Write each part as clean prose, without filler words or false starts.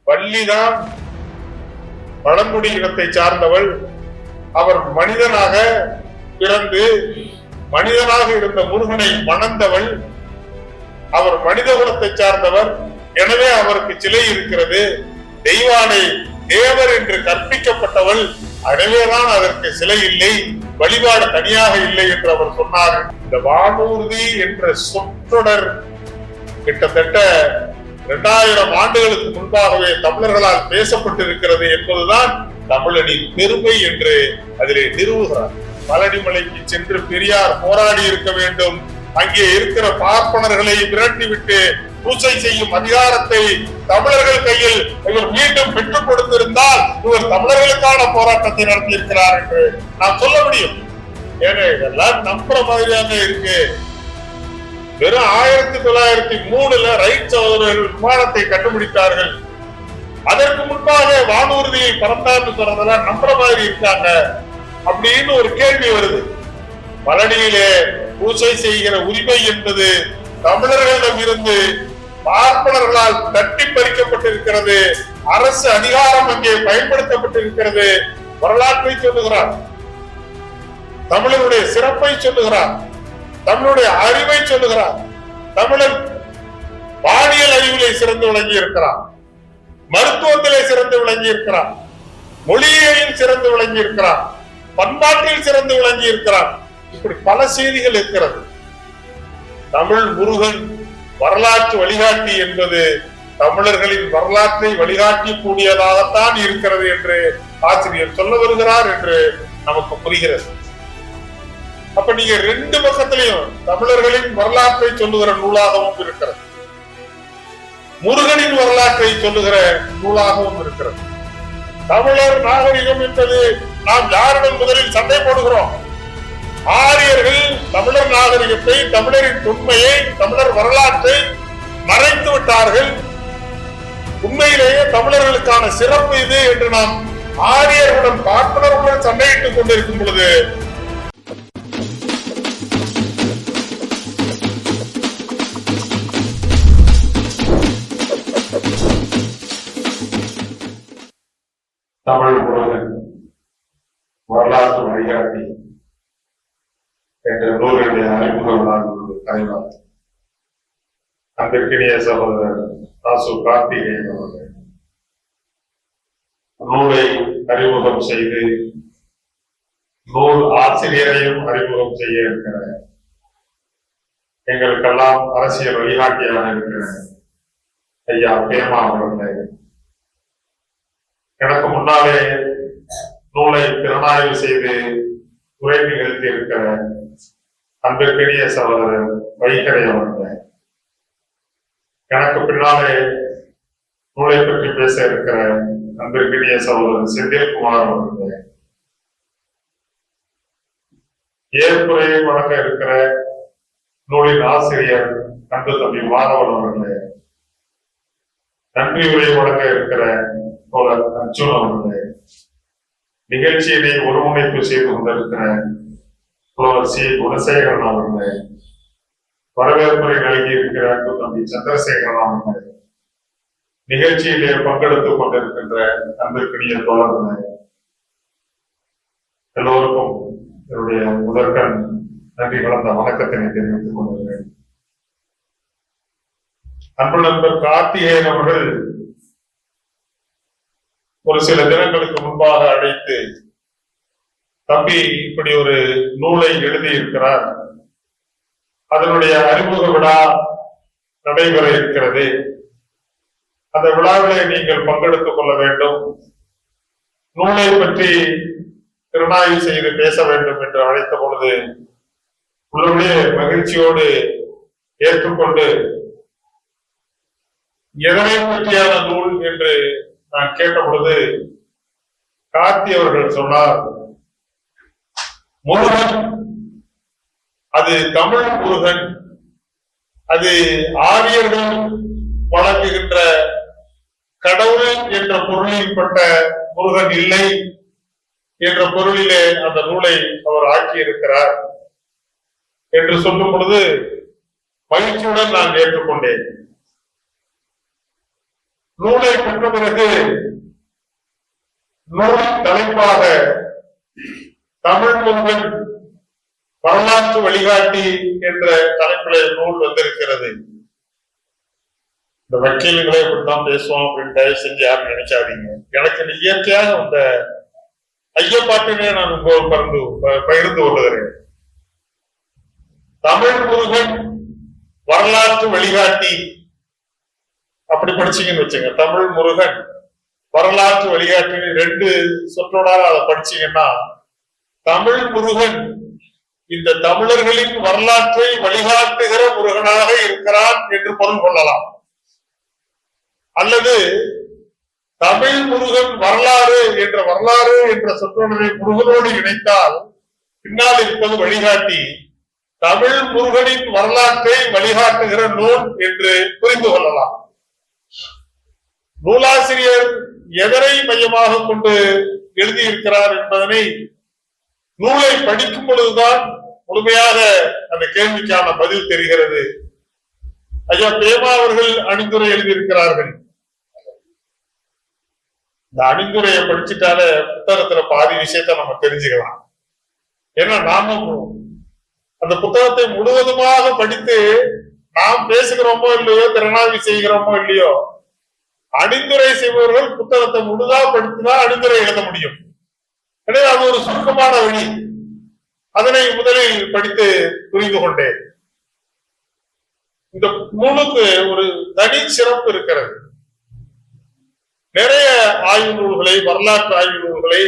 வள்ளிதான் பழங்குடி இனத்தை சார்ந்தவள். அவர் மனிதனாக பிறந்து மனிதனாக இருந்த முருகனை மணந்தவள். அவர் மனித குலத்தை சார்ந்தவர். எனவே அவருக்கு சிலை இருக்கிறது. தெய்வானை தேவர் என்று கற்பிக்கப்பட்டவள். எனவேதான் அதற்கு சிலை இல்லை, வழிபாடு தனியாக இல்லை என்று அவர் சொன்னார். இந்த வானூர்தி என்ற சொற்றொடர் கிட்டத்தட்ட 2000 ஆண்டுகளுக்கு முன்பாகவே தமிழர்களால் பேசப்பட்டிருக்கிறது என்பதுதான் தமிழனின் பெருமை என்று அதிலே நிறுவுகிறார். பழனிமலைக்கு சென்று பெரியார் போராடி இருக்க வேண்டும். அங்கே இருக்கிற பார்ப்பனர்களை விரட்டிவிட்டு பூஜை செய்யும் அதிகாரத்தை தமிழர்கள் கையில் இவர் மீண்டும் பெற்றுக் கொடுத்திருந்தால் இவர் தமிழர்களுக்கான போராட்டத்தை நடத்தி இருக்கிறார் என்று நான் சொல்ல முடியும். ஏன்னா இதெல்லாம் நம்புற மாதிரியாக இருக்கு. வெறும் 1903 ரைட் சகோதரர்கள் விமானத்தை கண்டுபிடித்தார்கள். அதற்கு முன்பாக வானூர்தியை பறந்தான்னு சொன்னதெல்லாம் நம்புற மாதிரி இருக்காங்க அப்படின்னு ஒரு கேள்வி வருது. பழனியிலே பூஜை செய்கிற உரிமை என்பது தமிழர்களிடம் இருந்து பார்ப்பனர்களால் தட்டி பறிக்கப்பட்டிருக்கிறது. அரசு அதிகாரம் அங்கே பயன்படுத்தப்பட்டிருக்கிறது. வரலாற்றை சொல்லுகிறார், தமிழருடைய சிறப்பை சொல்லுகிறார், தமிழுடைய அறிவை சொல்லுகிறார். தமிழர் வானியல் அறிவிலே சிறந்து விளங்கி இருக்கிறார், மருத்துவத்திலே சிறந்து விளங்கி இருக்கிறார், மொழியியலில் சிறந்து விளங்கி இருக்கிறார், பண்பாட்டில் சிறந்து விளங்கி இருக்கிறார். இப்படி பல செய்திகள் இருக்கிறது. தமிழ் முருகன் வரலாற்று வழிகாட்டி என்பது தமிழர்களின் வரலாற்றை வழிகாட்டி கூடியதாகத்தான் இருக்கிறது என்று ஆசிரியர் சொல்ல வருகிறார் என்று நமக்கு புரிகிறது. அப்ப நீங்க 2 பக்கத்திலையும் தமிழர்களின் வரலாற்றை சொல்லுகிற நூலாகவும் இருக்கிறது, முருகனின் வரலாற்றை சொல்லுகிற நூலாகவும் இருக்கிறது. தமிழர் நாகரிகம் என்பது நாம் யாரிடம் முதலில் சண்டை போடுகிறோம்? ஆரியர்கள் தமிழர் நாகரிகத்தை, தமிழரின் உண்மையை, தமிழர் வரலாற்றை மறைத்து விட்டார்கள். உண்மையிலேயே தமிழர்களுக்கான சிறப்பு இது என்று நாம் ஆரியர்களுடன் பார்ப்பனர்களுடன் சண்டையிட்டுக் கொண்டிருக்கும் பொழுது தமிழ் முருகன் வரலாற்று வழிகாட்டி என்ற நூலுடைய அறிமுகம் தலைவர் அன்பிற்கினிய சகோதரர் ராசு கார்த்திகேயன் அவர்கள் நூலை அறிமுகம் செய்து நூல் ஆசிரியரையும் அறிமுகம் செய்ய இருக்கிற எங்களுக்கெல்லாம் அரசியல் வழிகாட்டியாக இருக்கிற ஐயா பேமா அவர்களை, எனக்கு முன்னாலே நூலை திறனாய்வு செய்து உரை நிகழ்த்தி இருக்கிற அன்பிற்கினிய சகோதரர் வைகரை அவர்களே, எனக்கு பின்னாலே நூலை பற்றி பேச இருக்கிற அன்பிற்கினிய சகோதரர் செந்தில்குமார் அவர்களே, ஏற்புரையை வழங்க இருக்கிற நூலின் ஆசிரியர் அன்பு தம்பி மாதவன் அவர்களே, நன்றி உரை வழங்க இருக்கிற தோழர் அர்ஜுன் அவர்களே, நிகழ்ச்சியினை ஒருங்கிணைப்பு செய்து கொண்டிருக்கிற தோழர் சி குணசேகரன் அவர்களே, வரவேற்புரை நல்கி இருக்கிற அன்பு தம்பி சந்திரசேகரன் அவர்களே, நிகழ்ச்சியிலே பங்கெடுத்துக் கொண்டிருக்கின்ற அன்பிற்கினிய தோழர்களே, எல்லோருக்கும் என்னுடைய முதற்கண் நன்றி கலந்த வணக்கத்தினை தெரிவித்துக் கொண்டிருக்கிறேன். அன்பு நண்பர் கார்த்திகேயன் அவர்கள் ஒரு சில தினங்களுக்கு முன்பாக அழைத்து, தம்பி இப்படி ஒரு நூலை எழுதியிருக்கிறார், அதனுடைய அறிமுக விழா நடைபெற இருக்கிறது, அந்த விழாவிலே நீங்கள் பங்கெடுத்துக் கொள்ள வேண்டும், நூலை பற்றி திறனாய்வு செய்து பேச வேண்டும் என்று அழைத்த பொழுது உள்ளே மகிழ்ச்சியோடு ஏற்றுக்கொண்டு எதனை பற்றியான நூல் என்று நான் கேட்ட பொழுது கார்த்தி அவர்கள் சொன்னார், முருகன் அது தமிழ் முருகன், அது ஆரியர்கள் வழங்குகின்ற கடவுள் என்ற பொருளில் பட்ட முருகன் இல்லை என்ற பொருளிலே அந்த நூலை அவர் ஆக்கியிருக்கிறார் என்று சொல்லும் பொழுது மகிழ்ச்சியுடன் நான் ஏற்றுக்கொண்டேன். நூலை பெற்ற பிறகு நூலின் தலைப்பாக தமிழ் முருகன் வரலாற்று வழிகாட்டி என்ற தலைப்பிலே நூல் வந்திருக்கிறது. இந்த வக்கீல்களே இப்படித்தான் பேசுவோம் அப்படின்னு தயவு செஞ்சு யாரும் நினைக்காதீங்க. எனக்கு இயற்கையாக அந்த ஐயப்பாட்டினே நான் பகிர்ந்து கொள்ளுகிறேன். தமிழ் முருகன் வரலாற்று வழிகாட்டி அப்படி படிச்சீங்கன்னு வச்சுங்க. தமிழ் முருகன் வரலாற்று வழிகாட்டி 2 சொற்றோடால அதை படிச்சீங்கன்னா, தமிழ் முருகன் இந்த தமிழர்களின் வரலாற்றை வழிகாட்டுகிற முருகனாக இருக்கிறான் என்று பொருள் கொள்ளலாம். அல்லது தமிழ் முருகன் வரலாறு என்ற சொற்றொடரை முருகனோடு இணைத்தால் பின்னால் இருப்பது வழிகாட்டி, தமிழ் முருகனின் வரலாற்றை வழிகாட்டுகிற நூல் என்று புரிந்து கொள்ளலாம். நூலாசிரியர் எதனை மையமாக கொண்டு எழுதியிருக்கிறார் என்பதனை நூலை படிக்கும் பொழுதுதான் முழுமையாக அந்த கேள்விக்கான பதில் தெரிகிறது. ஐயா பேமா அவர்கள் அணிந்துரை எழுதியிருக்கிறார்கள். இந்த அணிந்துரையை படிச்சுட்டாலே புத்தகத்துல பாதி விஷயத்த நம்ம தெரிஞ்சுக்கலாம். ஏன்னா நாமும் அந்த புத்தகத்தை முழுவதுமாக படித்து நாம் பேசுகிறோமோ இல்லையோ, திறனாய்வு செய்கிறோமோ இல்லையோ, அணிந்துரை செய்பவர்கள் புத்தகத்தை முழுதா படித்துதான் அணிந்துரை எழுத முடியும். எனவே அது ஒரு சுருக்கமான வழி. அதனை முதலில் படித்து புரிந்து கொண்டேன். இந்த நூலுக்கு ஒரு தனி சிறப்பு இருக்கிறது. நிறைய ஆய்வு நூல்களை, வரலாற்று ஆய்வு நூல்களை,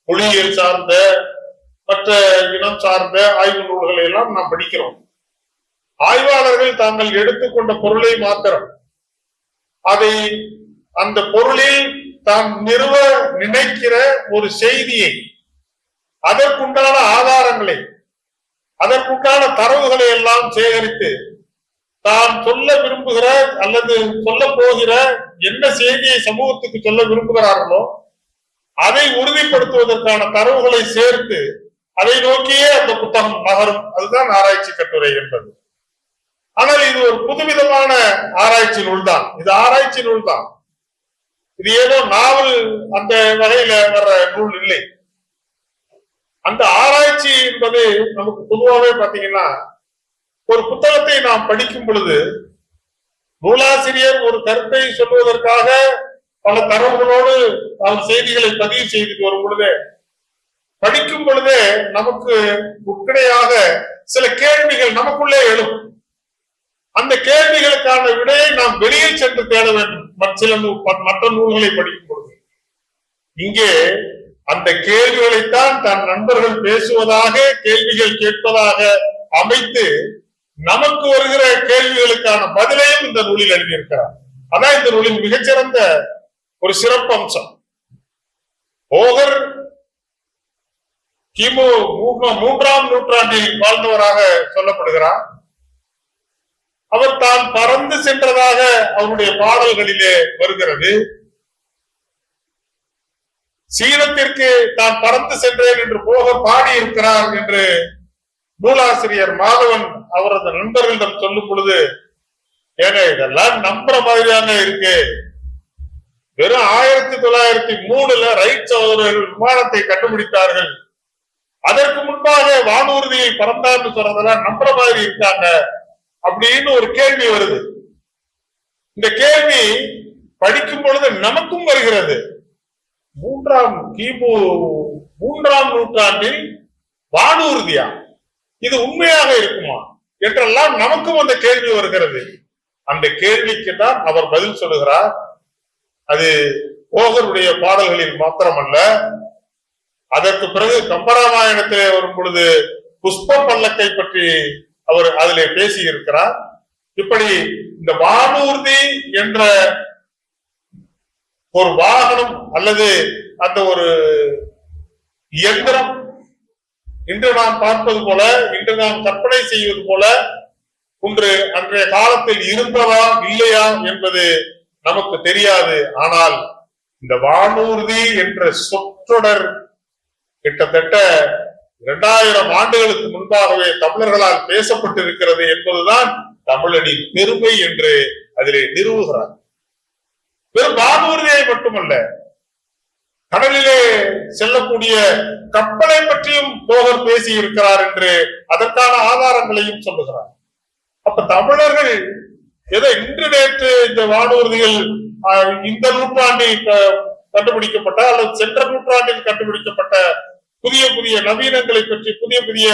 மொழியியல் சார்ந்த மற்ற இனம் சார்ந்த ஆய்வு நூல்களை எல்லாம் நாம் படிக்கிறோம். ஆய்வாளர்கள் தாங்கள் எடுத்துக்கொண்ட பொருளை மாத்திரம் அதை அந்த பொருளில் தான் நிறுவ நினைக்கிற ஒரு செய்தியை, அதற்குண்டான ஆதாரங்களை, அதற்குண்டான தரவுகளை எல்லாம் சேகரித்து தான் சொல்ல விரும்புகிற அல்லது சொல்ல போகிற என்ன செய்தியை சமூகத்துக்கு சொல்ல விரும்புகிறார்களோ அதை உறுதிப்படுத்துவதற்கான தரவுகளை சேர்த்து அதை நோக்கியே அந்த புத்தகம் நகரும். அதுதான் ஆராய்ச்சி கட்டுரை என்பது. ஆனால் இது ஒரு புதுவிதமான ஆராய்ச்சி நூல் தான். இது ஆராய்ச்சி நூல் தான். இது ஏதோ நாவல் அந்த வகையில வர்ற நூல் இல்லை. அந்த ஆராய்ச்சி என்பது நமக்கு பொதுவாகவே பாத்தீங்கன்னா, ஒரு புத்தகத்தை நாம் படிக்கும் பொழுது நூலாசிரியர் ஒரு கருத்தை சொல்வதற்காக பல தரவுகளோடு அவர் செய்திகளை பதிவு செய்துட்டு வரும் பொழுது, படிக்கும் பொழுதே நமக்கு உட்கடையாக சில கேள்விகள் நமக்குள்ளே எழும். அந்த கேள்விகளுக்கான விடையை நாம் வெளியில் சென்று தேட வேண்டும். மற்ற நூல்களை படிக்கும் பொழுது இங்கே அந்த கேள்விகளைத்தான் தன் நண்பர்கள் பேசுவதாக, கேள்விகள் கேட்பதாக அமைத்து நமக்கு வருகிற கேள்விகளுக்கான பதிலையும் இந்த நூலில் எழுதியிருக்கிறார். அதான் இந்த நூலின் மிகச்சிறந்த ஒரு சிறப்பு அம்சம். போகர் கிமு 3ஆம் நூற்றாண்டில் வாழ்ந்தவராக சொல்லப்படுகிறார். அவர் தான் பறந்து சென்றதாக அவருடைய பாடல்களிலே வருகிறது. சீனத்திற்கு தான் பறந்து சென்றேன் என்று போகர் பாடியிருக்கிறார் என்று நூலாசிரியர் மாதவன் அவரது நண்பர்களிடம் சொல்லும் பொழுது, ஏங்க இதெல்லாம் நம்புற மாதிரியாக இருக்கு, வெறும் 1903 ரைட் சகோதரர்கள் விமானத்தை கண்டுபிடித்தார்கள், அதற்கு முன்பாக வானூர்தியில் பறந்தார்னு சொல்றதெல்லாம் நம்புற மாதிரி இருக்காங்க அப்படின்னு ஒரு கேள்வி வருது. இந்த கேள்வி படிக்கும் பொழுது நமக்கும் வருகிறது. கிமு 3ஆம் நூற்றாண்டில் வானூர்தியா, இது உண்மையாக இருக்குமா என்றெல்லாம் நமக்கும் அந்த கேள்வி வருகிறது. அந்த கேள்விக்கு தான் அவர் பதில் சொல்லுகிறார். அது போகருடைய பாடல்களில் மாத்திரமல்ல, அதற்கு பிறகு கம்பராமாயணத்திலே வரும் பொழுது புஷ்ப பல்லக்கை பற்றி அவர் அதிலே பேசி இருக்கிறார். இப்படி இந்த வானூர்தி என்ற ஒரு வாகனம் அல்லது அந்த ஒரு இயந்திரம் இன்று நாம் பார்ப்பது போல, இன்று நாம் கற்பனை செய்வது போல ஒன்று அன்றைய காலத்தில் இருந்ததா இல்லையா என்பது நமக்கு தெரியாது. ஆனால் இந்த வானூர்தி என்ற சொற்றொடர் கிட்டத்தட்ட 2000 ஆண்டுகளுக்கு முன்பாகவே தமிழர்களால் பேசப்பட்டிருக்கிறது என்பதுதான் தமிழனின் பெருமை என்று அதிலே நிறுவுகிறார். வெறும் வானூர்தியை மட்டுமல்ல, கடலிலே செல்லக்கூடிய கப்பலை பற்றியும் போகர் பேசி இருக்கிறார் என்று அதற்கான ஆதாரங்களையும் சொல்லுகிறார். அப்ப தமிழர்கள் ஏதோ இன்று நேற்று இந்த வானூர்திகள் இந்த நூற்றாண்டில் கண்டுபிடிக்கப்பட்ட அல்லது சென்ற நூற்றாண்டில் கண்டுபிடிக்கப்பட்ட புதிய புதிய நவீனங்களை பற்றி, புதிய புதிய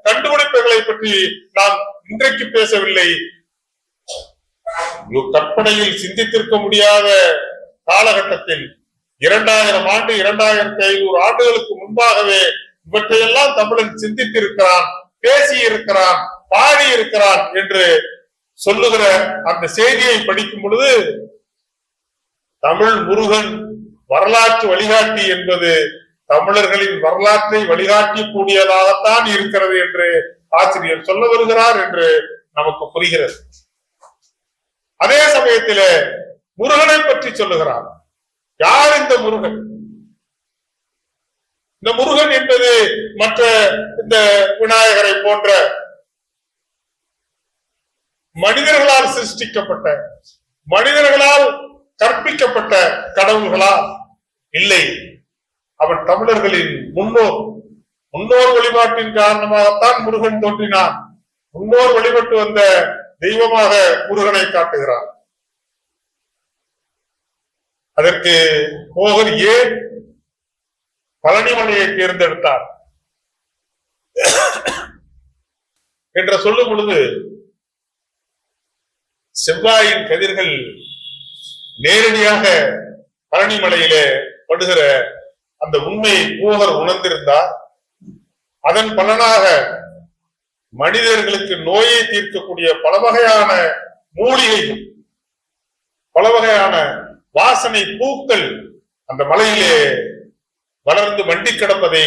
கண்டுபிடிப்புகளை பற்றி நாம் இன்றைக்கு பேசவில்லை. கற்பனையில் சிந்தித்திருக்க முடியாத காலகட்டத்தில் 2000 ஆண்டு 2500 ஆண்டுகளுக்கு முன்பாகவே இவற்றையெல்லாம் தமிழன் சிந்தித்திருக்கிறான், பேசி இருக்கிறான், பாடி இருக்கிறான் என்று சொல்லுகிற அந்த செய்தியை படிக்கும் பொழுது தமிழ் முருகன் வரலாற்று வழிகாட்டி என்பது தமிழர்களின் வரலாற்றை வழிகாட்டி கூடியதாகத்தான் இருக்கிறது என்று ஆசிரியர் சொல்ல வருகிறார் என்று நமக்கு புரிகிறது. அதே சமயத்தில முருகனை பற்றி சொல்லுகிறார். யார் இந்த முருகன்? இந்த முருகன் என்பது மற்ற இந்த விநாயகரை போன்ற மனிதர்களால் சிருஷ்டிக்கப்பட்ட, மனிதர்களால் கற்பிக்கப்பட்ட கடவுள்களா? இல்லை. அவன் தமிழர்களின் முன்னோர் வழிபாட்டின் காரணமாகத்தான் முருகன் தோன்றினான். முன்னோர் வழிபட்டு வந்த தெய்வமாக முருகனை காட்டுகிறார். அதற்கு போகர் ஏன் பழனிமலையை தேர்ந்தெடுத்தார் என்று சொல்லும் பொழுது, செவ்வாயின் கதிர்கள் நேரடியாக பழனிமலையிலே படுகிற அந்த உண்மையை போகர் உணர்ந்திருந்தார். அதன் பலனாக மனிதர்களுக்கு நோயை தீர்க்கக்கூடிய பல வகையான மூலிகைகள், பல வகையான வாசனை பூக்கள் அந்த மலையிலே வளர்ந்து மண்டி கிடப்பதை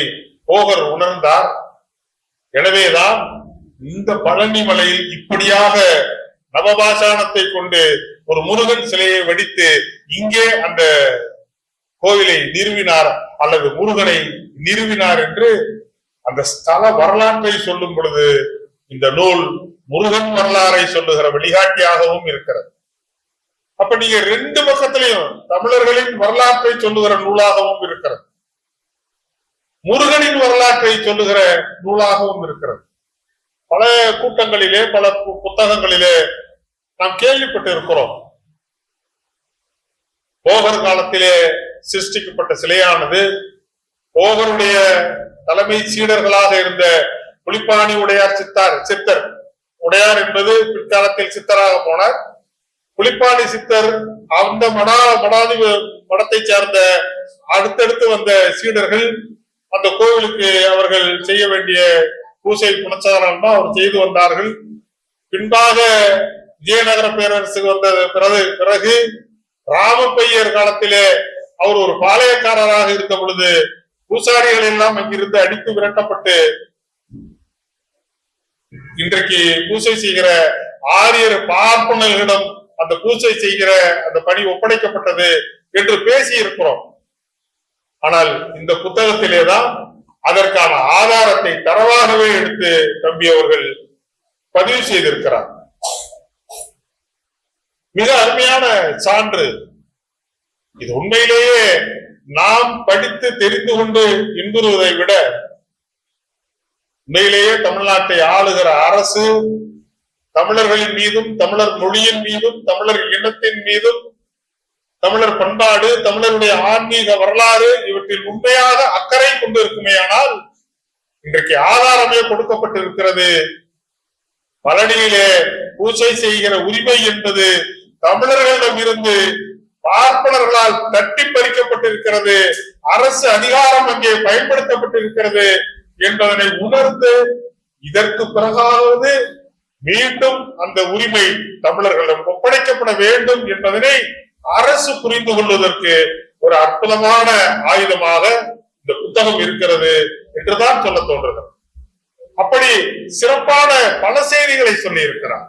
போகர் உணர்ந்தார். எனவேதான் இந்த பழனி மலையில் இப்படியாக நவபாஷாணத்தை கொண்டு ஒரு முருகன் சிலையை வடித்து இங்கே அந்த கோவிலை நிறுவினார் அல்லது முருகனை நிறுவினார் என்று அந்த ஸ்தல வரலாற்றை சொல்லும் பொழுது இந்த நூல் முருகன் வரலாறை சொல்லுகிற வழிகாட்டியாகவும் இருக்கிறது. அப்ப நீங்க ரெண்டு பக்கத்திலையும் தமிழர்களின் வரலாற்றை சொல்லுகிற நூலாகவும் இருக்கிறது, முருகனின் வரலாற்றை சொல்லுகிற நூலாகவும் இருக்கிறது. பல கூட்டங்களிலே பல புத்தகங்களிலே நாம் கேள்விப்பட்டு இருக்கிறோம். போகர் காலத்திலே சிருஷ்டிக்கப்பட்ட சிலையானது போகருடைய தலைமை சீடர்களாக இருந்த புலிப்பாணி உடையார் சித்தர் உடையார் என்பது பிற்காலத்தில் சித்தராக போனார். புலிப்பாணி சித்தர் அந்த மடத்தை சார்ந்த அடுத்தடுத்து வந்த சீடர்கள் அந்த கோவிலுக்கு அவர்கள் செய்ய வேண்டிய பூசை புனச்சாரம் அவர் செய்து வந்தார்கள். பின்பாக விஜயநகர பேரரசு வந்த பிறகு ராமப்பையர் காலத்திலே அவர் ஒரு பாளையக்காரராக இருந்த பொழுது பூசாரிகள் எல்லாம் அங்கிருந்து அடித்து விரட்டப்பட்டு இன்றைக்கு பூசை செய்கிற ஆரியர் பார்ப்பனர்களிடம் அந்த பூசை செய்கிற அந்த பணி ஒப்படைக்கப்பட்டது என்று பேசி இருக்கிறோம். ஆனால் இந்த புத்தகத்திலேதான் அதற்கான ஆதாரத்தை தரவாகவே எடுத்து தம்பி அவர்கள் பதிவு செய்திருக்கிறார். மிக அருமையான சான்று இது. உண்மையிலேயே நாம் படித்து தெரிந்து கொண்டு இன்புறுவதை விட உண்மையிலேயே தமிழ்நாட்டை ஆளுகிற அரசு தமிழர்களின் மீதும் தமிழர் மொழியின் மீதும் தமிழர் இனத்தின் மீதும் தமிழர் பண்பாடு தமிழருடைய ஆன்மீக வரலாறு இவற்றில் உண்மையாக அக்கறை கொண்டு இருக்குமேயானால் இன்றைக்கு ஆதாரமே கொடுக்கப்பட்டிருக்கிறது. பழனியிலே பூஜை செய்கிற உரிமை என்பது தமிழர்களிடம் இருந்து பார்ப்பனர்களால் தட்டி பறிக்கப்பட்டிருக்கிறது, அரசு அதிகாரம் அங்கே பயன்படுத்தப்பட்டிருக்கிறது என்பதனை உணர்ந்து இதற்கு பிறகாவது மீண்டும் அந்த உரிமை தமிழர்களிடம் ஒப்படைக்கப்பட வேண்டும் என்பதனை அரசு புரிந்து கொள்வதற்கு ஒரு அற்புதமான ஆயுதமாக இந்த புத்தகம் இருக்கிறது என்றுதான் சொல்ல தோன்றுகிறது. அப்படி சிறப்பான பல செய்திகளை சொல்லி இருக்கிறார்.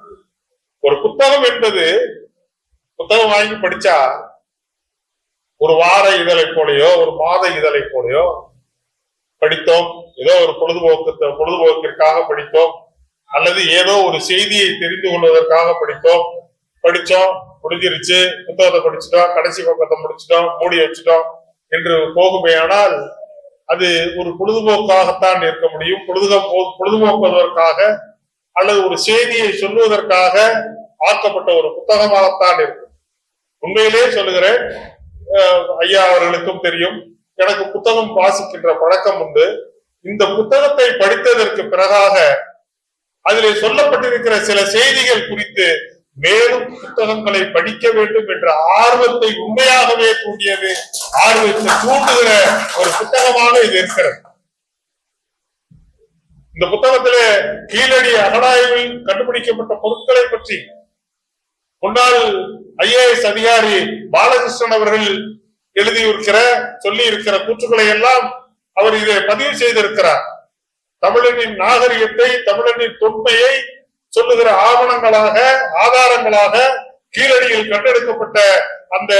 ஒரு புத்தகம் என்பது புத்தகம் வாங்கி படிச்சா ஒரு வார இதழை போலையோ ஒரு மாத இதழை போலையோ படித்தோம், ஏதோ ஒரு பொழுதுபோக்கிற்காக படித்தோம், அல்லது ஏதோ ஒரு செய்தியை தெரிந்து கொள்வதற்காக படித்தோம், முடிஞ்சிருச்சு, புத்தகத்தை படிச்சுட்டோம், கடைசி பக்கத்தை முடிச்சிட்டோம், மூடி வச்சுட்டோம் என்று போகுமே. ஆனால் அது ஒரு பொழுதுபோக்காகத்தான் இருக்க முடியும். பொழுதுபோக்குவதற்காக அல்லது ஒரு செய்தியை சொல்லுவதற்காக ஆக்கப்பட்ட ஒரு புத்தகமாகத்தான் இருக்கும். உண்மையிலே சொல்லுகிறேன், ஐயா அவர்களுக்கும் தெரியும், எனக்கு புத்தகம் வாசிக்கின்ற பழக்கம் உண்டு. இந்த புத்தகத்தை படித்ததற்கு பிறகாக அதிலே சொல்லப்பட்டிருக்கிற சில செய்திகள் குறித்து மேலும் புத்தகங்களை படிக்க வேண்டும் என்ற ஆர்வத்தை உண்மையாகவே தூண்டியது, ஆர்வத்தை தூண்டுகிற ஒரு புத்தகமாக இது இருக்கிறது. இந்த புத்தகத்திலே கீழடி அகழாய்வில் கண்டுபிடிக்கப்பட்ட பொருட்களை பற்றி முன்னாள் IAS அதிகாரி பாலகிருஷ்ணன் அவர்கள் எழுதியிருக்கிற சொல்லி இருக்கிற கூற்றுக்களை எல்லாம் அவர் இதை பதிவு செய்திருக்கிறார். தமிழனின் நாகரிகத்தை, தமிழனின் தொன்மையை சொல்லுகிற ஆவணங்களாக, ஆதாரங்களாக கீழடியில் கண்டெடுக்கப்பட்ட அந்த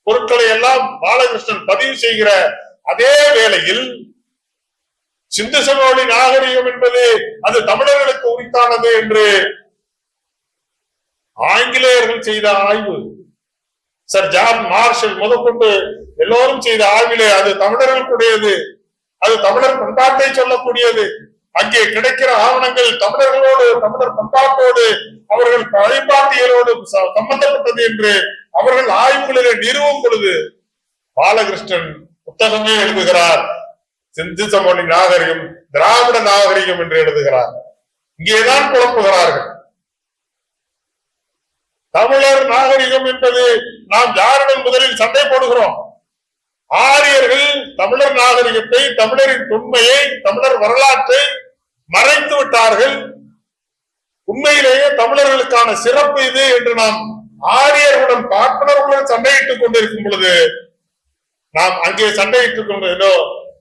பொருட்களை எல்லாம் பாலகிருஷ்ணன் பதிவு செய்கிற அதே வேளையில் சிந்து சமவெளி நாகரிகம் என்பது அது தமிழர்களுக்கு உரித்தானது என்று ஆங்கிலேயர்கள் செய்த ஆய்வு, சர் ஜான் மார்ஷல் முதற்கொண்டு எல்லோரும் செய்த ஆய்விலே அது தமிழர்களுக்குடையது, அது தமிழர் பண்பாட்டை சொல்லக்கூடியது, அங்கே கிடைக்கிற ஆவணங்கள் தமிழர்களோடு, தமிழர் பண்பாட்டோடு, அவர்கள் வழிபாட்டியலோடு சம்பந்தப்பட்டது என்று அவர்கள் ஆய்வுகளிலே நிறுவும் பொழுது பாலகிருஷ்ணன் புத்தகமே எழுதுகிறார். சிந்து சமவெளி நாகரிகம் திராவிட நாகரிகம் என்று எழுதுகிறார். இங்கேதான் குழப்புகிறார்கள். தமிழர் நாகரிகம் என்பது நாம் யாருடன் முதலில் சண்டை போடுகிறோம். ஆரியர்கள் தமிழர் நாகரிகத்தை, தமிழரின் தொன்மையை, தமிழர் வரலாற்றை மறைத்து விட்டார்கள். உண்மையிலேயே தமிழர்களுக்கான சிறப்பு இது என்று நாம் ஆரியர்களுடன் பார்ப்பனர்களுடன் சண்டையிட்டுக் கொண்டிருக்கும் பொழுது நாம் அங்கே சண்டையிட்டுக் கொண்டு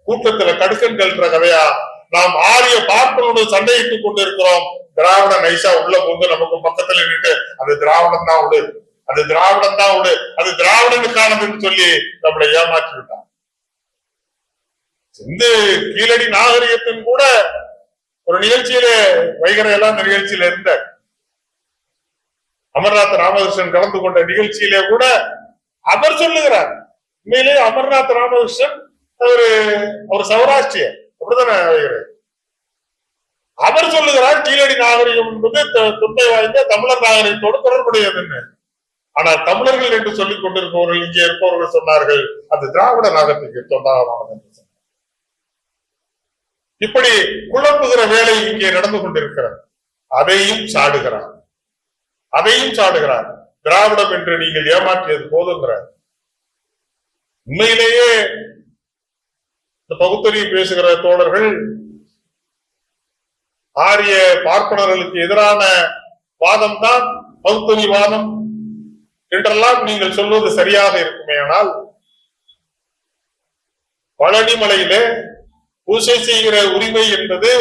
கூட்டத்தில் கடுக்கன்கள் கதையா நாம் ஆரிய பார்ப்பனருடன் சண்டையிட்டுக் கொண்டிருக்கிறோம். திராவிட நைசா உள்ள போது நமக்கு பக்கத்துல நின்று அது திராவிடம் தான் விடு, அது திராவிடம் தான் விடு, அது திராவிடனுக்கானதுன்னு சொல்லி நம்மளை ஏமாற்றி விட்டான். இந்த கீழடி நாகரிகத்தின் கூட ஒரு நிகழ்ச்சியில வைகரையெல்லாம் நிகழ்ச்சியில இருந்த அமர்நாத் ராமகிருஷ்ணன் கலந்து கொண்ட நிகழ்ச்சியிலே கூட அவர் சொல்லுகிறார், உண்மையிலே அமர்நாத் ராமகிருஷ்ணன் ஒரு சௌராஷ்டிரியர் அப்படித்தானே வைகரை. அவர் சொல்லுகிறார் கீழடி நாகரிகம் என்பது தொன்மை வாய்ந்த தமிழர் நாகரிகத்தோடு தொடர்புடையதுன்னு. ஆனால் தமிழர்கள் என்று சொல்லிக் கொண்டிருப்பவர்கள், இங்கே இருப்பவர்கள் சொன்னார்கள் அது திராவிட நாகரிகத்துக்கு தொண்டாகமானது என்று சொன்னார். இப்படி குழப்புகிற வேலை இங்கே நடந்து கொண்டிருக்கிறார். அதையும் சாடுகிறார், அதையும் சாடுகிறார். திராவிடம் என்று நீங்கள் ஏமாற்றியது போதுங்கிறார். உண்மையிலேயே இந்த பகுத்தறிவு பேசுகிற தோழர்கள் ஆரிய பார்ப்பனர்களுக்கு எதிரான வாதம் தான் பகுத்தறிவாதம் என்றெல்லாம் நீங்கள் சொல்வது சரியாக இருக்குமே. ஆனால் பழனி மலையிலே பூசை செய்கிற உரிமை என்பது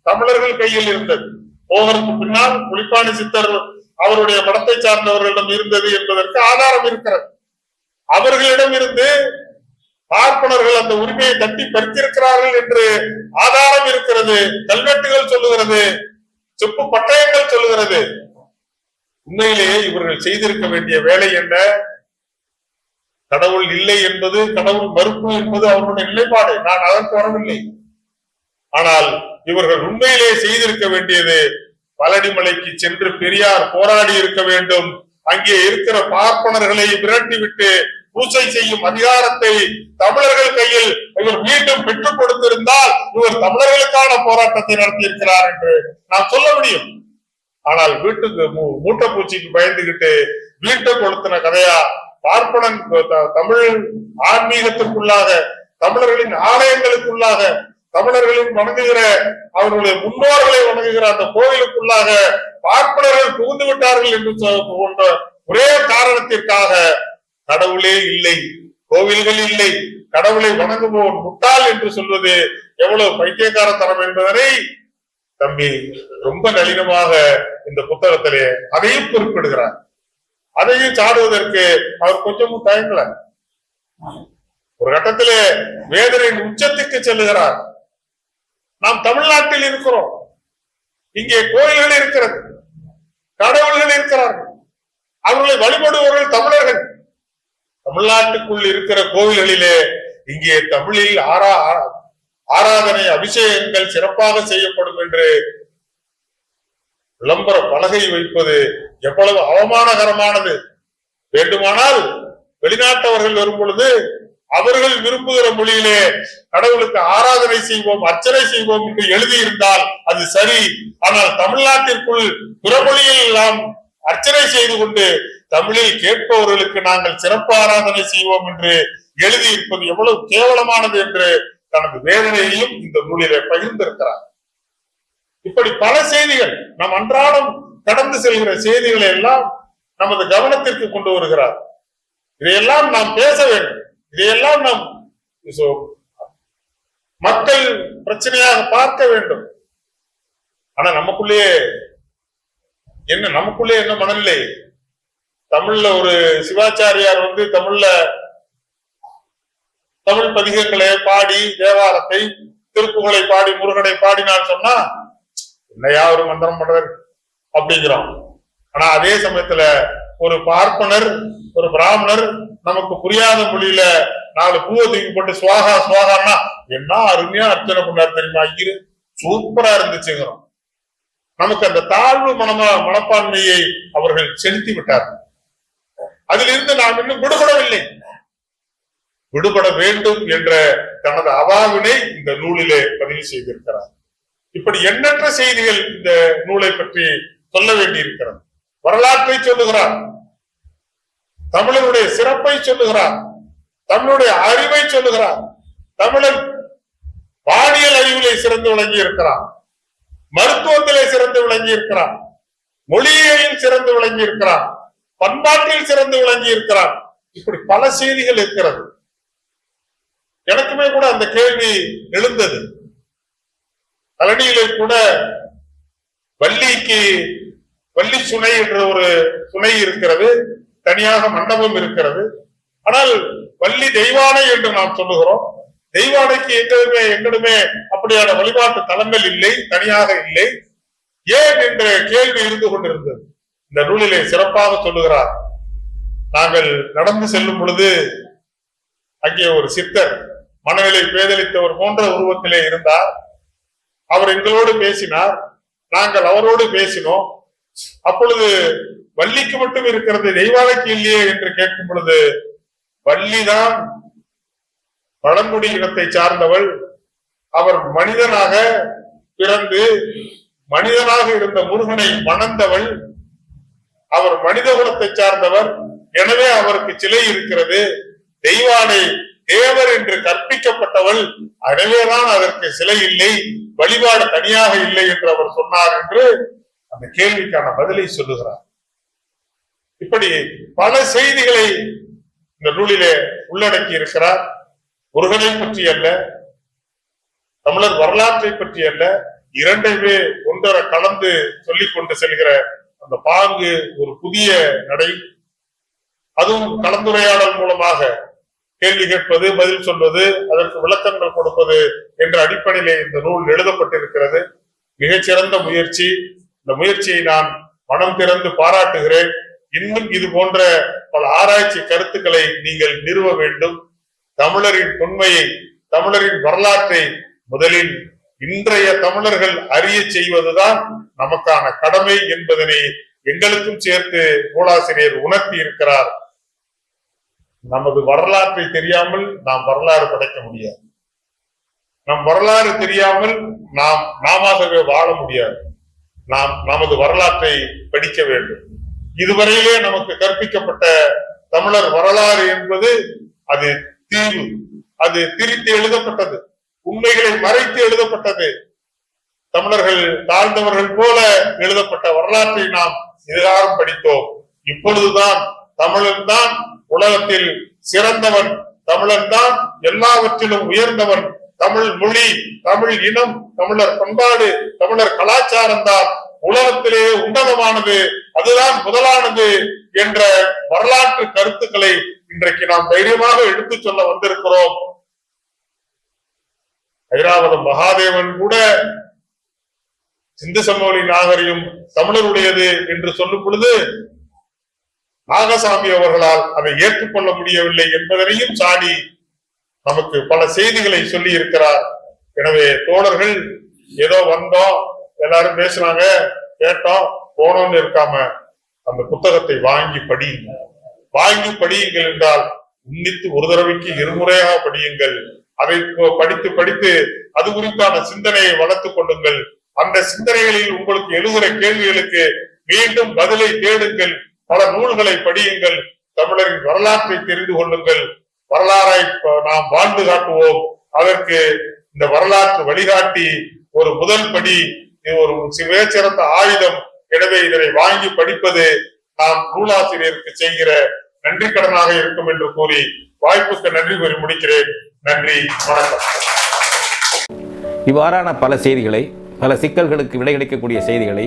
தமிழர்கள் கையில் இருந்தது. போவதற்கு பின்னால் புலிப்பாணி சித்தர் அவருடைய மடத்தை சார்ந்தவர்களிடம் இருந்தது என்பதற்கு ஆதாரம் இருக்கிறது. அவர்களிடம் இருந்து பார்ப்பனர்கள் அந்த உரிமையை தட்டி பறித்திருக்கிறார்கள் என்று ஆதாரம் இருக்கிறது. கல்வெட்டுகள் சொல்லுகிறது, செப்பு பட்டயங்கள் சொல்லுகிறது. உண்மையிலேயே இவர்கள் செய்திருக்க வேண்டிய வேலை என்ன? கடவுள் இல்லை என்பது, கடவுள் மறுப்பு என்பது அவர்களுடைய நிலைப்பாடு. நான் அதற்கு வரவில்லை. ஆனால் இவர்கள் உண்மையிலே செய்திருக்க வேண்டியது பழனிமலைக்கு சென்று பெரியார் போராடி இருக்க வேண்டும். அங்கே இருக்கிற பார்ப்பனர்களை விரட்டிவிட்டு பூசை செய்யும் அதிகாரத்தை தமிழர்கள் கையில் இவர் மீண்டும் பெற்றுக் கொடுத்திருந்தால் இவர் தமிழர்களுக்கான போராட்டத்தை நடத்தியிருக்கிறார் என்று நாம் சொல்ல முடியும். ஆனால் வீட்டுக்கு மூட்டை பூச்சிக்கு பயந்துகிட்டு வீட்டை கொளுத்தின கதையா பார்ப்பனன் தமிழ் ஆன்மீகத்திற்குள்ளாக, தமிழர்களின் ஆலயங்களுக்குள்ளாக, தமிழர்களின் வணங்குகிற அவர்களுடைய முன்னோர்களை வணங்குகிற அந்த கோவிலுக்குள்ளாக பார்ப்பனர்கள் புகுந்து விட்டார்கள் என்று போன்ற ஒரே காரணத்திற்காக கடவுளே இல்லை, கோவில்கள் இல்லை, கடவுளை வணங்குவோர் முட்டாள் என்று சொல்வது எவ்வளவு பைத்தியக்காரத்தனம் என்பதனை தம்பி ரொம்ப நளினமாக இந்த புத்தகத்திலே அதையும் குறிப்பிடுகிறார். அதையும் சாடுவதற்கு அவர் கொஞ்சமும் தயங்கல. ஒரு கட்டத்திலே வேதனையின் உச்சத்துக்கு செல்லுகிறார். நாம் தமிழ்நாட்டில் இருக்கிறோம், இங்கே கோயில்கள் இருக்கிறது, கடவுள்கள் இருக்கிறார்கள், அவர்களை வழிபடுபவர்கள் தமிழர்கள். தமிழ்நாட்டுக்குள் இருக்கிற கோவில்களிலே இங்கே தமிழில் ஆராதனை அபிஷேகங்கள் சிறப்பாக செய்யப்படும் என்று விளம்பர பலகை வைப்பது எவ்வளவு அவமானகரமானது. வேண்டுமானால் வெளிநாட்டவர்கள் வரும் பொழுது அவர்கள் விரும்புகிற மொழியிலே கடவுளுக்கு ஆராதனை செய்வோம், அர்ச்சனை செய்வோம் என்று எழுதியிருந்தால் அது சரி. ஆனால் தமிழ்நாட்டிற்குள் பிறமொழியில் நாம் அர்ச்சனை செய்து கொண்டு தமிழில் கேட்பவர்களுக்கு நாங்கள் சிறப்பு ஆராதனை செய்வோம் என்று எழுதியிருப்பது எவ்வளவு கேவலமானது என்று தனது வேதனையையும் இந்த நூலிலே பகிர்ந்திருக்கிறார். இப்படி பல செய்திகள் நம் அன்றாடம் கடந்து செல்கிற செய்திகளை எல்லாம் நமது கவனத்திற்கு கொண்டு வருகிறார். இதையெல்லாம் நாம் பேச வேண்டும். இதையெல்லாம் நாம் மக்கள் பிரச்சனையாக பார்க்க வேண்டும். ஆனா நமக்குள்ளே என்ன மனநிலை? தமிழ்ல ஒரு சிவாச்சாரியார் தமிழ் பதிகங்களை பாடி தேவாரத்தை திருப்புகளை பாடி முருகனை பாடினான்னு சொன்னா என்னையா ஒரு மந்திரம் பண்றாரு அப்படிங்கிறோம். ஆனா அதே சமயத்துல ஒரு பார்ப்பனர் ஒரு பிராமணர் நமக்கு புரியாத மொழியில 4 பூவை தூக்கி போட்டு சுவாகா சுவாகான்னா என்ன அருமையா அர்ச்சனை பண்ணாரு தெரியுமா, சூப்பரா இருந்துச்சுங்கிறோம். நமக்கு அந்த தாழ்வு மனப்பான்மையை அவர்கள் செலுத்தி விட்டார்கள். அதிலிருந்து நாம் இன்னும் விடுபடவில்லை. விடுபட வேண்டும் என்ற தனது அவாவினை இந்த நூலிலே பதிவு செய்திருக்கிறார். இப்படி எண்ணற்ற செய்திகள் இந்த நூலை பற்றி சொல்ல வேண்டியிருக்கிறது. வரலாற்றை சொல்லுகிறார், தமிழருடைய சிறப்பை சொல்லுகிறார், தமிழுடைய அறிவை சொல்லுகிறார். தமிழன் பாலியல் அறிவிலே சிறந்து விளங்கி இருக்கிறார், மருத்துவத்திலே சிறந்து விளங்கி இருக்கிறார், மொழியியலில் சிறந்து விளங்கி இருக்கிறார், பண்பாட்டில் சிறந்து விளங்கி இருக்கிறார். இப்படி பல செய்திகள் இருக்கிறது. எனக்குமே கூட அந்த கேள்வி எழுந்தது. கலனியிலே கூட வள்ளி சுனை என்ற ஒரு சுனை இருக்கிறது, தனியாக மண்டபம் இருக்கிறது. ஆனால் வள்ளி தெய்வானை என்று நாம் சொல்லுகிறோம். தெய்வானைக்கு எங்களுமே அப்படியான வழிபாட்டு தலங்கள் இல்லை, தனியாக இல்லை. ஏன் என்ற கேள்வி இருந்து கொண்டிருந்தது. இந்த நூலிலே சிறப்பாக சொல்லுகிறார். நாங்கள் நடந்து செல்லும் பொழுது அங்கே ஒரு சித்தர் மனநிலை பேதலித்தவர் போன்ற உருவத்திலே இருந்தார். அவர் எங்களோடு பேசினார், நாங்கள் அவரோடு பேசினோம். அப்பொழுது வள்ளிக்கு மட்டும் இருக்கிறது, தெய்வானைக்கு இல்லையே என்று கேட்கும் பொழுது, வள்ளிதான் பழங்குடி இனத்தை சார்ந்தவள். அவர் மனிதனாக பிறந்து மனிதனாக இருந்த முருகனை மணந்தவள். அவர் மனித குலத்தை சார்ந்தவர், எனவே அவருக்கு சிலை இருக்கிறது. தெய்வானை தேவர் என்று கற்பிக்கப்பட்டவள், எனவேதான் அதற்கு சிலை இல்லை, வழிபாடு தனியாக இல்லை என்று அவர் சொன்னார் என்று அந்த கேள்விக்கான பதிலை சொல்லுகிறார். இப்படி பல செய்திகளை இந்த நூலிலே உள்ளடக்கி இருக்கிறார். முருகனை பற்றி அல்ல, தமிழர் வரலாற்றை பற்றி அல்ல, இரண்டையுமே ஒன்றரை கலந்து சொல்லிக் கொண்டு செல்கிற அந்த பாங்கு ஒரு புதிய நடை. அதுவும் கலந்துரையாடல் மூலமாக கேள்வி கேட்பது, பதில் சொல்வது, அதற்கு விளக்கங்கள் கொடுப்பது என்ற அடிப்படையிலே இந்த நூல் எழுதப்பட்டிருக்கிறது. மிகச்சிறந்த முயற்சி. இந்த முயற்சியை நான் மனம் திறந்து பாராட்டுகிறேன். இன்னும் இது போன்ற பல ஆராய்ச்சி கருத்துக்களை நீங்கள் நிறுவ வேண்டும். தமிழரின் தொன்மையை, தமிழரின் வரலாற்றை முதலில் இன்றைய தமிழர்கள் அறிய செய்வதுதான் நமக்கான கடமை என்பதனை எங்களுக்கும் சேர்த்து நூலாசிரியர் உணர்த்தி இருக்கிறார். நமது வரலாற்றை தெரியாமல் நாம் வரலாறு படைக்க முடியாது. நம் வரலாறு தெரியாமல் நாமவே வாழ முடியாது. நாம் நமது வரலாற்றை படிக்க வேண்டும். இதுவரையிலே நமக்கு கற்பிக்கப்பட்ட தமிழர் வரலாறு என்பது அது தீவு, அது திரித்து எழுதப்பட்டது, உண்மைகளை மறைத்து எழுதப்பட்டது. தமிழர்கள் தாழ்ந்தவர்கள் போல எழுதப்பட்ட வரலாற்றை நாம் இதுகாரம் படித்தோம். இப்பொழுதுதான் தமிழன் தான் உலகத்தில் சிறந்தவன், தமிழன் தான் எல்லாவற்றிலும் உயர்ந்தவன், தமிழ் மொழி, தமிழ் இனம், தமிழர் பண்பாடு, தமிழர் கலாச்சாரம் தான் உலகத்திலே உன்னதமானது, அதுதான் முதலானது என்ற வரலாற்று கருத்துக்களை இன்றைக்கு நாம் தைரியமாக எடுத்து சொல்ல வந்திருக்கிறோம். ஐராவதம் மகாதேவன் கூட சிந்து சமவெளி நாகரிகம் தமிழருடையது என்று சொல்லும் பொழுது நாகசாமி அவர்களால் அதை ஏற்றுக்கொள்ள முடியவில்லை என்பதனையும் சாடி நமக்கு பல செய்திகளை சொல்லி இருக்கிறார். எனவே தோழர்கள் ஏதோ வந்தோம், எல்லாரும் பேசுனாங்க, கேட்டோம், போனோம்னு இருக்காம அந்த புத்தகத்தை வாங்கி படியுங்கள் என்றால் உன்னித்து ஒரு தடவைக்கு இருமுறையாக படியுங்கள். அதை படித்து படித்து அது குறித்தான சிந்தனையை வளர்த்துக் கொள்ளுங்கள். அந்த சிந்தனைகளில் உங்களுக்கு எழுகிற கேள்விகளுக்கு மீண்டும் பதிலை தேடுங்கள். பல நூல்களை படியுங்கள். தமிழரின் வரலாற்றை தெரிந்து கொள்ளுங்கள். வரலாறை நாம் வாழ்ந்து காட்டுவோம். அதற்கு இந்த வரலாற்று வழிகாட்டி ஒரு முதல் படி, ஒரு மிகச்சிறந்த ஆயுதம். எனவே இதனை வாங்கி படிப்பது நாம் நூலாசிரியருக்கு செய்கிற நன்றி கடனாக இருக்கும் என்று கூறி வாய்ப்புக்கு நன்றி கூறி முடிக்கிறேன். நன்றி, வணக்கம். இவ்வாறான பல செய்திகளை, பல சிக்கல்களுக்கு விடை கிடைக்கக்கூடிய செய்திகளை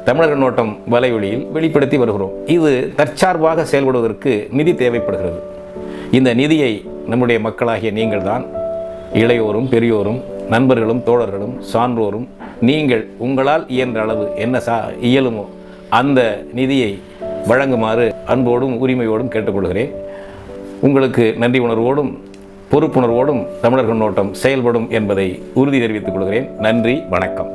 தமிழர் கண்ணோட்டம் வலைவழியில் வெளிப்படுத்தி வருகிறோம். இது தற்சார்பாக செயல்படுவதற்கு நிதி தேவைப்படுகிறது. இந்த நிதியை நம்முடைய மக்களாகிய நீங்கள் தான், இளையோரும் பெரியோரும் நண்பர்களும் தோழர்களும் சான்றோரும், நீங்கள் உங்களால் இயன்ற அளவு என்ன இயலுமோ அந்த நிதியை வழங்குமாறு அன்போடும் உரிமையோடும் கேட்டுக்கொள்கிறேன். உங்களுக்கு நன்றி உணர்வோடும் பொறுப்புணர்வோடும் தமிழர் கண்ணோட்டம் செயல்படும் என்பதை உறுதி தெரிவித்துக் கொள்கிறேன். நன்றி, வணக்கம்.